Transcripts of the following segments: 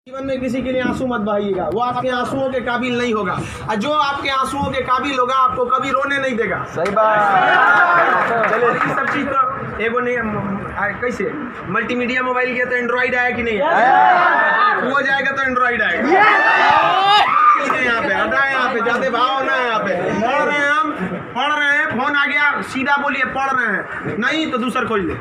जीवन में किसी के लिए आंसू मत बहाइएगा, वो आपके आंसुओं के काबिल नहीं होगा, और जो आपके आंसुओं के काबिल होगा आपको कभी रोने नहीं देगा। सही बात। चलिए ये सब चीज तो एगो नहीं कैसे मल्टीमीडिया मोबाइल के तो एंड्रॉइड आया कि नहीं है, वो जाएगा तो एंड्रॉइड आएगा। यहाँ पे हटा, यहाँ पे जाते भाव ना, यहाँ पे पढ़ रहे हैं, हम पढ़ रहे हैं, फोन आ गया सीधा बोलिए पढ़ रहे हैं, नहीं तो दूसरा खोल ले,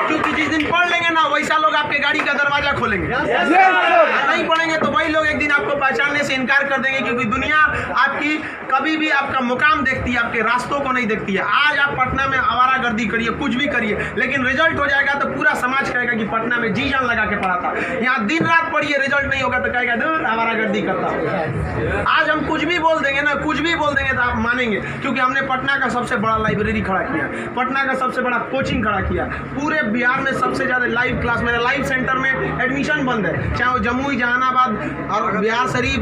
क्योंकि जिस दिन पढ़ लेंगे ना वैसा लोग आपके गाड़ी का दरवाजा खोलेंगे। नहीं पढ़ेंगे तो वही लोग एक दिन आपको पहचानने से इनकार कर देंगे, क्योंकि दुनिया आपकी कभी भी आपका मुकाम देखती है, आपके रास्तों को नहीं देखती है। आज आप पटना में आवारागर्दी करिए, कुछ भी करिए, लेकिन रिजल्ट हो जाएगा तो पूरा समाज कहेगा कि पटना में जी जान लगा के पढ़ा था। यहाँ दिन रात पढ़िए, रिजल्ट नहीं होगा तो कहेगा दूर आवारागर्दी करता। आज हम कुछ भी बोल देंगे ना, कुछ भी बोल देंगे तो आप मानेंगे, क्योंकि हमने पटना का सबसे बड़ा लाइब्रेरी खड़ा किया, पटना का सबसे बड़ा कोचिंग खड़ा किया, पूरे बिहार में सबसे ज्यादा लाइव क्लास, मेरा लाइव सेंटर में एडमिशन बंद है, चाहे वो जमुई, जहानाबाद और बिहार शरीफ,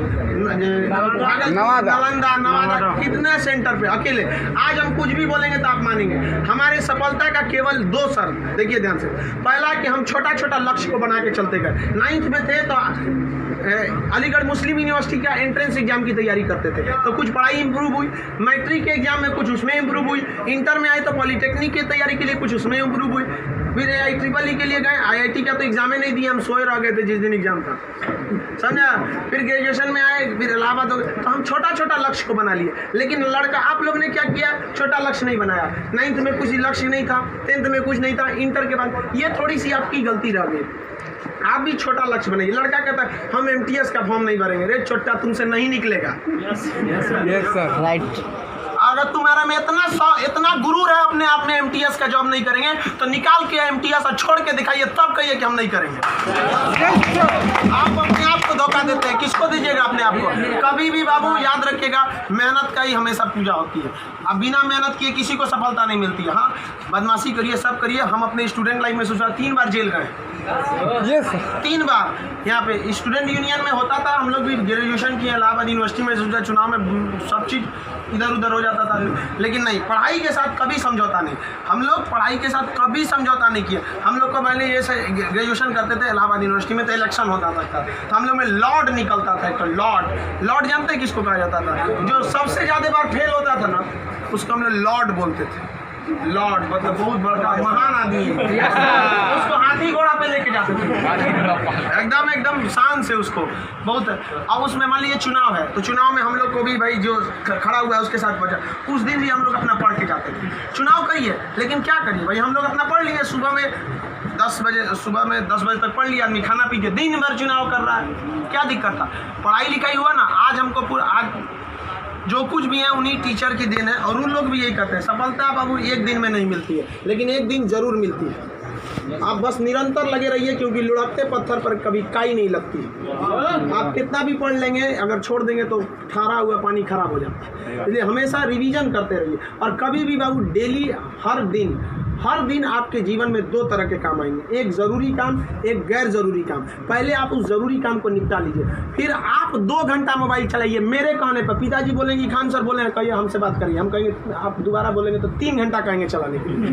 नालंदा, नवादा, कितने सेंटर पे अकेले। आज हम कुछ भी बोलेंगे तो आप मानेंगे। हमारे सफलता का केवल 2 शर्त, देखिए ध्यान से। पहला कि हम छोटा छोटा लक्ष्य को बना के चलते गए। 9th में थे तो अलीगढ़ मुस्लिम यूनिवर्सिटी का एंट्रेंस एग्जाम की तैयारी करते थे, तो कुछ पढ़ाई इंप्रूव हुई, मैट्रिक के एग्जाम में कुछ उसमें इंप्रूव हुई, इंटर में आए तो पॉलिटेक्निक की तैयारी के लिए कुछ उसमें इंप्रूव हुई, फिर IEEE के लिए गए, IIT का तो एग्जाम ही नहीं दिया, हम सोए रह गए थे जिस दिन एग्जाम था, समझा। फिर ग्रेजुएशन में आए, फिर इलाहाबाद हो गए, तो हम छोटा छोटा लक्ष्य को बना लिए। लेकिन लड़का आप लोग ने क्या किया, छोटा लक्ष्य नहीं बनाया। 9th में कुछ लक्ष्य नहीं था, 10th में कुछ नहीं था, इंटर के बाद ये थोड़ी सी आपकी गलती रह गई। आप भी छोटा लक्ष्य बनाइए। लड़का कहता है हम MTS का फॉर्म नहीं भरेंगे, रे छोटा तुमसे नहीं निकलेगा। Yes sir, right. अगर तुम्हारा में इतना गुरूर है अपने आप में MTS का जॉब नहीं करेंगे, तो निकाल के MTS और छोड़ के दिखाइए, तब कहिए कि हम नहीं करेंगे। आप अपने आप को धोखा देते हैं, किसको दीजिएगा अपने आप को। कभी भी बाबू याद रखिएगा, मेहनत का ही हमेशा पूजा होती है। अब बिना मेहनत किए किसी को सफलता नहीं मिलती है। हाँ, बदमाशी करिए, सब करिए। हम अपने स्टूडेंट लाइफ में सोचा 3 बार जेल गए, 3 बार। यहाँ पे स्टूडेंट यूनियन में होता था, हम लोग भी ग्रेजुएशन किए इलाहाबाद यूनिवर्सिटी में, सोचा चुनाव में सब चीज़ इधर उधर हो जाता था, लेकिन नहीं, पढ़ाई के साथ कभी समझौता नहीं। हम लोग पढ़ाई के साथ कभी समझौता नहीं किया। हम लोग को पहले ये ग्रेजुएशन करते थे इलाहाबाद यूनिवर्सिटी में, तो इलेक्शन होता था, तो हम लोग में लॉर्ड निकलता था। तो लॉर्ड जानते हैं किसको कहा जाता था? जो सबसे ज़्यादा बार फेल होता था ना, उसको हम लोग लॉर्ड बोलते थे। लॉर्ड मतलब बहुत बड़ा महान आदमी है, उसको हाथी घोड़ा पे लेके जाते थे, एकदम शान से उसको बहुत। अब उसमें मान लीजिए चुनाव है, तो चुनाव में हम लोग को भी भाई जो खड़ा हुआ है उसके साथ बचा, उस दिन भी हम लोग अपना पढ़ के जाते थे। चुनाव करिए, लेकिन क्या करिए भाई, हम लोग अपना पढ़ लिए। सुबह में 10 बजे तक पढ़ लिया आदमी, खाना पी के दिन भर चुनाव कर रहा है, क्या दिक्कत था? पढ़ाई लिखाई हुआ ना। आज हमको आज जो कुछ भी है उन्हीं टीचर की देन है, और उन लोग भी यही कहते हैं सफलता बाबू एक दिन में नहीं मिलती है, लेकिन एक दिन जरूर मिलती है। आप बस निरंतर लगे रहिए, क्योंकि लुढ़कते पत्थर पर कभी काई नहीं लगती। आप कितना भी पढ़ लेंगे, अगर छोड़ देंगे तो ठहरा हुआ पानी खराब हो जाता है। इसलिए हमेशा रिवीजन करते रहिए, और कभी भी बाबू डेली हर दिन आपके जीवन में 2 तरह के काम आएंगे, एक ज़रूरी काम, एक गैर ज़रूरी काम। पहले आप उस ज़रूरी काम को निपटा लीजिए, फिर आप 2 घंटा मोबाइल चलाइए। मेरे कहने पर पिताजी बोलेंगे खान सर बोले कहिए हमसे बात करिए, हम कहेंगे आप दोबारा बोलेंगे तो 3 घंटा कहेंगे चलाने के लिए।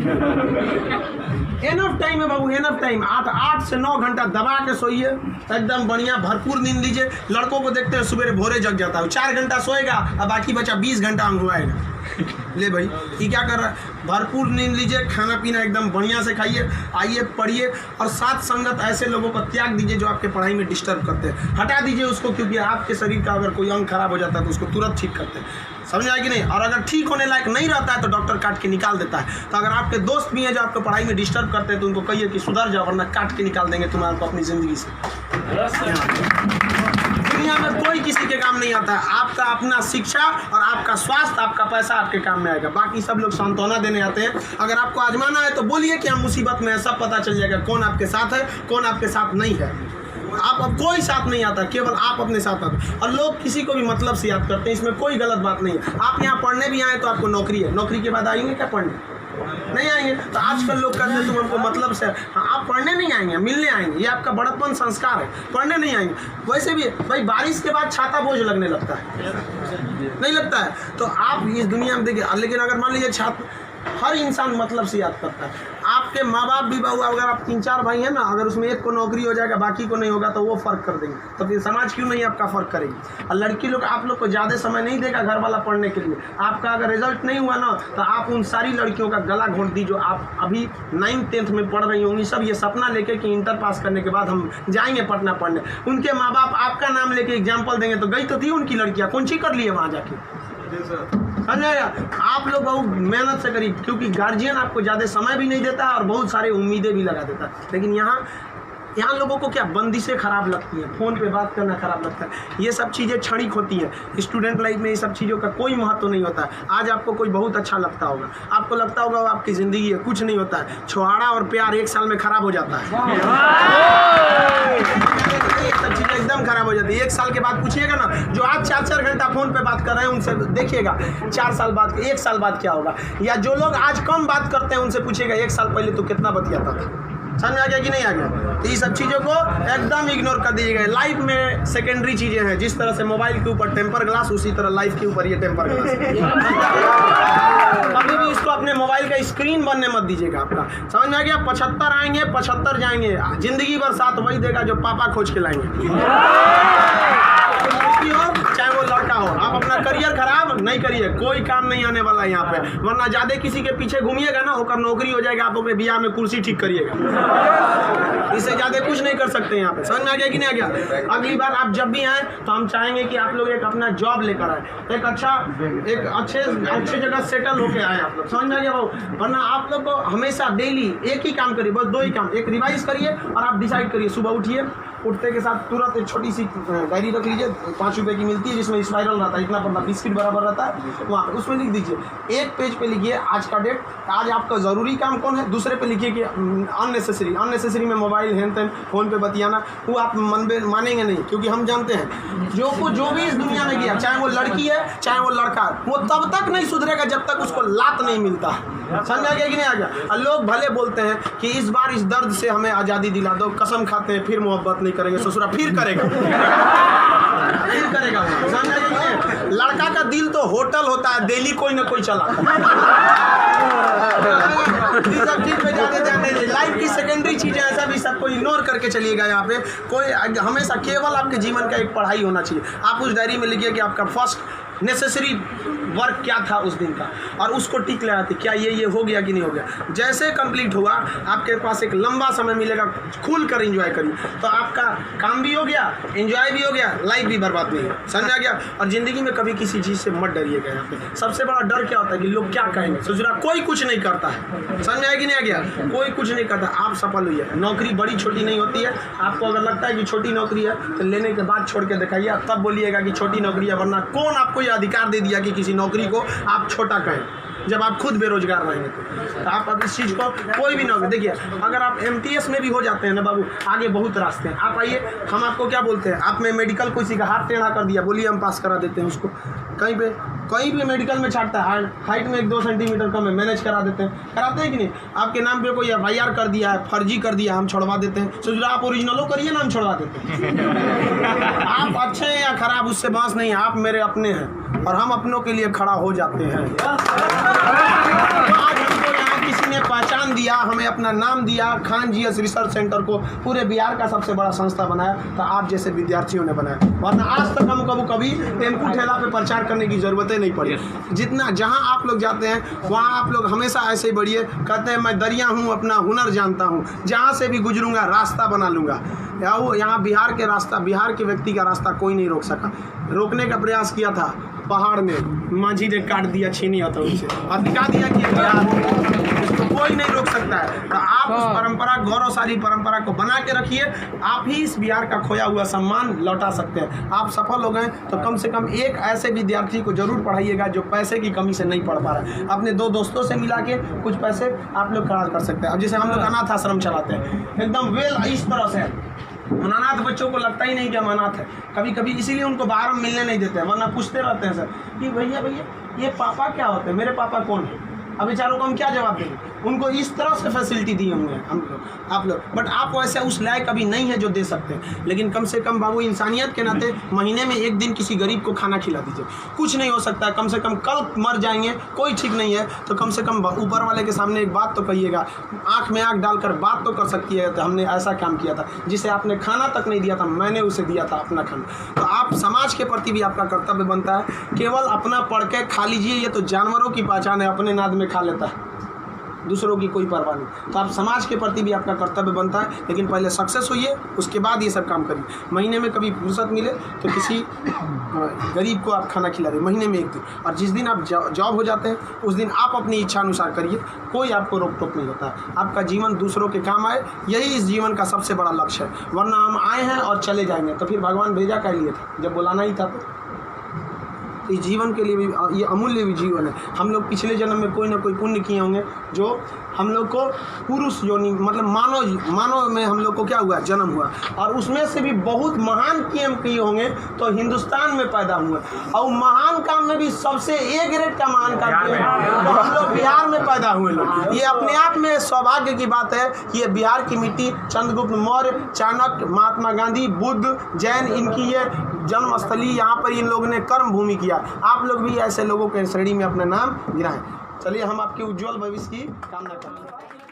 एनफ टाइम है बाबू, एनफ टाइम। आप 8 से 9 घंटा दबा के सोइए, एकदम बढ़िया भरपूर नींद लीजिए। लड़कों को देखते हैं सुबह भोरे जग जाता है, 4 घंटा सोएगा और बाकी बचा 20 घंटा अंगुआएगा। ले भाई ये क्या कर रहा है? भरपूर नींद लीजिए, खाना पीना एकदम बढ़िया से खाइए, आइए पढ़िए, और साथ संगत ऐसे लोगों को त्याग दीजिए जो आपके पढ़ाई में डिस्टर्ब करते हैं। हटा दीजिए उसको, क्योंकि आपके शरीर का अगर कोई अंग खराब हो जाता है तो उसको तुरंत ठीक करते हैं, समझ आए कि नहीं? और अगर ठीक होने लायक नहीं रहता है तो डॉक्टर काट के निकाल देता है। तो अगर आपके दोस्त भी हैं जो आपको पढ़ाई में डिस्टर्ब करते हैं, तो उनको कहिए कि सुधर जाओ, वरना काट के निकाल देंगे तुम्हारे को अपनी ज़िंदगी से। दुनिया में कोई किसी के काम नहीं आता है। आपका अपना शिक्षा और आपका स्वास्थ्य, आपका पैसा आपके काम में आएगा। बाकी सब लोग सांत्वना देने आते हैं। अगर आपको आजमाना है तो बोलिए कि हम मुसीबत में है, सब पता चल जाएगा कौन आपके साथ है, कौन आपके साथ नहीं है। आप अब कोई साथ नहीं आता, केवल आप अपने साथ आते। और लोग किसी को भी मतलब से याद करते हैं, इसमें कोई गलत बात नहीं है। आप यहाँ पढ़ने भी आए तो आपको नौकरी है, नौकरी के बाद आएंगे क्या पढ़ने? नहीं आएंगे। तो आजकल लोग कहते हैं तुम हमको मतलब से, हाँ आप पढ़ने नहीं आएंगे, मिलने आएंगे, ये आपका बड़प्पन संस्कार है, पढ़ने नहीं आएंगे। वैसे भी भाई बारिश के बाद छाता बोझ लगने लगता है, नहीं लगता है? तो आप इस दुनिया में देखिए, लेकिन अगर मान लीजिए छात्र, हर इंसान मतलब से याद करता है। आप आपके माँ बाप भी बहू, अगर आप 3-4 भाई हैं ना, अगर उसमें एक को नौकरी हो जाएगा बाकी को नहीं होगा तो वो फ़र्क कर देंगे, तो फिर समाज क्यों नहीं आपका फ़र्क करेगी। और लड़की लोग आप लोग को ज़्यादा समय नहीं देगा घर वाला पढ़ने के लिए। आपका अगर रिजल्ट नहीं हुआ ना तो आप उन सारी लड़कियों का गला घोंट दी जो आप अभी 9th-10th में पढ़ रही होंगी, सब ये सपना लेके कि इंटर पास करने के बाद हम जाएंगे पटना पढ़ने। उनके माँ बाप आपका नाम लेके एग्जाम्पल देंगे तो गई तो थी उनकी लड़कियाँ, कौन सी कर लिए वहाँ जाके। समझाया, आप लोग बहुत मेहनत से करिए, क्योंकि गार्जियन आपको ज़्यादा समय भी नहीं देता है और बहुत सारे उम्मीदें भी लगा देता है। लेकिन यहाँ लोगों को क्या बंदिशें खराब लगती हैं, फ़ोन पे बात करना खराब लगता है, ये सब चीज़ें क्षणिक होती हैं। स्टूडेंट लाइफ में ये सब चीज़ों का कोई महत्व नहीं होता है। आज आपको कोई बहुत अच्छा लगता होगा, आपको लगता होगा वो आपकी ज़िंदगी है, कुछ नहीं होता है। छुहाड़ा और प्यार 1 साल में खराब हो जाता है, ये सब चीज़ें एकदम खराब हो जाती है। 1 साल के बाद पूछिएगा ना, जो आज 4-4 घंटा फ़ोन पे बात कर रहे हैं उनसे देखिएगा 4 साल बाद 1 साल बाद क्या होगा। या जो लोग आज कम बात करते हैं उनसे पूछिएगा 1 साल पहले तो कितना बतियाता था। समझ में आ गया कि नहीं आ गया। तो ये सब चीज़ों को एकदम इग्नोर कर दीजिएगा। लाइफ में सेकेंडरी चीज़ें हैं, जिस तरह से मोबाइल के ऊपर टेम्पर ग्लास, उसी तरह लाइफ के ऊपर ये टेम्पर ग्लास। कभी भी इसको अपने मोबाइल का स्क्रीन बनने मत दीजिएगा आपका। समझ में आ गया। 75 आएंगे 75 जाएंगे, जिंदगी भर साथ वही देगा जो पापा खोज के लाएंगे, चाहे वो लड़का हो। आप अपना करियर खराब नहीं करिए, कोई काम नहीं आने वाला है यहाँ पे। वरना ज्यादा किसी के पीछे घूमिएगा ना, होकर नौकरी हो जाएगा, आप अपने बियाह में कुर्सी ठीक करिएगा, इससे ज्यादा कुछ नहीं कर सकते यहाँ पे। समझ में आ गया कि नहीं आ गया। अगली बार आप जब भी आए तो हम चाहेंगे कि आप लोग एक अपना जॉब लेकर आए, एक अच्छे जगह सेटल होके आए आप लोग। समझ में आ गया भाव। वरना आप लोग को हमेशा डेली एक ही काम करिए, बस 2 ही काम। एक रिवाइज करिए और आप डिसाइड करिए, सुबह उठिए, उठते के साथ तुरंत एक छोटी सी डायरी रख लीजिए, 5 रुपए की मिलती है, जिसमें स्पाइरल रहता है, इतना पतला बिस्किट बराबर रहता है, वहाँ पे उसमें लिख दीजिए। एक पेज पे लिखिए आज का डेट, आज आपका ज़रूरी काम कौन है। दूसरे पे लिखिए कि अननेसेसरी में मोबाइल हैन तैन फ़ोन पे बतियाना, वो आप मानेंगे नहीं, क्योंकि हम जानते हैं जो भी इस दुनिया में गया, चाहे वो लड़की है चाहे वो लड़का है, वो तब तक नहीं सुधरेगा जब तक उसको लात नहीं मिलता। समझ आ गया कि नहीं आ गया। और लोग भले बोलते हैं कि इस बार इस दर्द से हमें आज़ादी दिला दो, कसम खाते हैं फिर मोहब्बत नहीं करेंगे, ससुरा फिर करेगा फिर करेगा। समझ आ गया। लड़का का दिल तो होटल होता है, दिल्ली कोई ना कोई चला। सब चीज पे ज़्यादा ध्यान नहीं, लाइफ की सेकेंडरी चीज़ें ऐसा भी सबको इग्नोर करके चलिएगा। यहाँ पे कोई हमेशा केवल आपके जीवन का एक पढ़ाई होना चाहिए। आप उस डायरी में लिखिए कि आपका फर्स्ट नेसेसरी वर्क क्या था उस दिन का, और उसको टिक लगाते क्या ये हो गया कि नहीं हो गया। जैसे कंप्लीट हुआ आपके पास एक लंबा समय मिलेगा, खुल कर एंजॉय करिए, तो आपका काम भी हो गया, एंजॉय भी हो गया, लाइफ भी बर्बाद नहीं है। समझ आ गया। और ज़िंदगी में कभी किसी चीज़ से मत डरिएगा। यहाँ पे सबसे बड़ा डर क्या होता है कि लोग क्या कहेंगे। सोचना कोई कुछ नहीं करता है, समझ आया कि नहीं आ गया। कोई कुछ नहीं करता, आप सफल हुई है। नौकरी बड़ी छोटी नहीं होती है। आपको अगर लगता है कि छोटी नौकरी है तो लेने के बाद छोड़ के दिखाइए, तब बोलिएगा कि छोटी नौकरी है। वरना कौन आपको ये अधिकार दे दिया कि किसी नौकरी को आप छोटा कहें, जब आप खुद बेरोजगार रहेंगे तो आप अब इस चीज़ को कोई भी नौकरी देखिए। अगर आप MTS में भी हो जाते हैं ना बाबू, आगे बहुत रास्ते हैं। आप आइए, हम आपको क्या बोलते हैं, आप में मेडिकल कोई का हाथ टेढ़ा कर दिया, बोलिए हम पास करा देते हैं उसको। कहीं भी मेडिकल में छाटता है, हाइट में 1-2 सेंटीमीटर कम है, मैनेज करा देते हैं। कराते हैं कि नहीं। आपके नाम पे कोई FIR कर दिया है, फर्जी कर दिया, हम छोड़वा देते हैं। सोच आप ओरिजिनलो करिए ना, हम छोड़वा देते हैं। आप अच्छे हैं या खराब उससे बात नहीं है, आप मेरे अपने हैं और हम अपनों के लिए खड़ा हो जाते हैं। आज हमको यहाँ किसी ने पहचान दिया, हमें अपना नाम दिया, खान GS रिसर्च सेंटर को पूरे बिहार का सबसे बड़ा संस्था बनाया, तो आप जैसे विद्यार्थियों ने बनाया। वरना आज तक हम कभी टेम्पू ठेला पे प्रचार करने की ज़रूरत नहीं पड़ी। जितना जहाँ आप लोग जाते हैं वहाँ आप लोग हमेशा ऐसे ही बढ़िए। कहते हैं मैं दरिया हूँ, अपना हुनर जानता हूँ, जहाँ से भी गुजरूंगा रास्ता बना लूँगा। यहाँ बिहार के व्यक्ति का रास्ता कोई नहीं रोक सका। रोकने का प्रयास किया था पहाड़ में, माझी ने काट दिया, छीनी होता उनसे और दिखा दिया कि इसको कोई नहीं रोक सकता है। तो आप उस परंपरा, गौरवशाली परंपरा को बना के रखिए। आप ही इस बिहार का खोया हुआ सम्मान लौटा सकते हैं। आप सफल हो गए तो कम से कम एक ऐसे विद्यार्थी को जरूर पढ़ाइएगा जो पैसे की कमी से नहीं पढ़ पा रहा है। अपने 2 दोस्तों से मिला के कुछ पैसे आप लोग खर्च कर सकते हैं। अब जैसे हम लोग अनाथ आश्रम चलाते हैं, एकदम इस तरह से अनाथ बच्चों को लगता ही नहीं कि हम अनाथ है। कभी कभी इसीलिए उनको बाहर मिलने नहीं देते हैं, वरना पूछते रहते हैं सर कि भैया ये पापा क्या होते हैं, मेरे पापा कौन है। अब बेचारों को हम क्या जवाब देंगे। उनको इस तरह से फैसिलिटी दिए हुए हैं हम लोग, आप लोग। बट आप वैसे उस लायक अभी नहीं है जो दे सकते हैं। लेकिन कम से कम बाबू इंसानियत के नाते महीने में एक दिन किसी गरीब को खाना खिला दीजिए। कुछ नहीं हो सकता है, कम से कम कल मर जाएंगे, कोई ठीक नहीं है, तो कम से कम ऊपर वाले के सामने एक बात तो कहिएगा, आँख में आँख डालकर बात तो कर सकती है, तो हमने ऐसा काम किया था जिसे आपने खाना तक नहीं दिया था, मैंने उसे दिया था अपना खाना। तो आप समाज के प्रति भी आपका कर्तव्य बनता है। केवल अपना पढ़ के खा लीजिए, ये तो जानवरों की पहचान है, अपने नाद में खा लेता है, दूसरों की कोई परवाह नहीं। तो आप समाज के प्रति भी आपका कर्तव्य बनता है, लेकिन पहले सक्सेस होइए, उसके बाद ये सब काम करिए। महीने में कभी फुर्सत मिले तो किसी गरीब को आप खाना खिला दें, महीने में एक दिन। और जिस दिन आप जॉब हो जाते हैं उस दिन आप अपनी इच्छा अनुसार करिए, कोई आपको रोक टोक नहीं होता है। आपका जीवन दूसरों के काम आए, यही इस जीवन का सबसे बड़ा लक्ष्य है। वरना हम आए हैं और चले जाएंगे, तो फिर भगवान भेजा क्या लिए था, जब बुलाना ही था। तो इस जीवन के लिए भी ये अमूल्य भी जीवन है। हम लोग पिछले जन्म में कोई ना कोई पुण्य किए होंगे जो हम लोग को पुरुष योनि मतलब मानव में हम लोग को क्या हुआ, जन्म हुआ, और उसमें से भी बहुत महान काम किए होंगे तो हिंदुस्तान में पैदा हुए। और महान काम में भी सबसे ए ग्रेड का महान काम किए तो हम लोग बिहार में पैदा हुए लोग। ये अपने आप में सौभाग्य की बात है कि ये बिहार की मिट्टी, चंद्रगुप्त मौर्य, चाणक्य, महात्मा गांधी, बुद्ध, जैन, इनकी ये जन्मस्थली, यहाँ पर इन लोगों ने कर्म भूमि किया। आप लोग भी ऐसे लोगों के श्रेणी में अपना नाम गिराएं। चलिए हम आपके उज्जवल भविष्य की कामना करते हैं।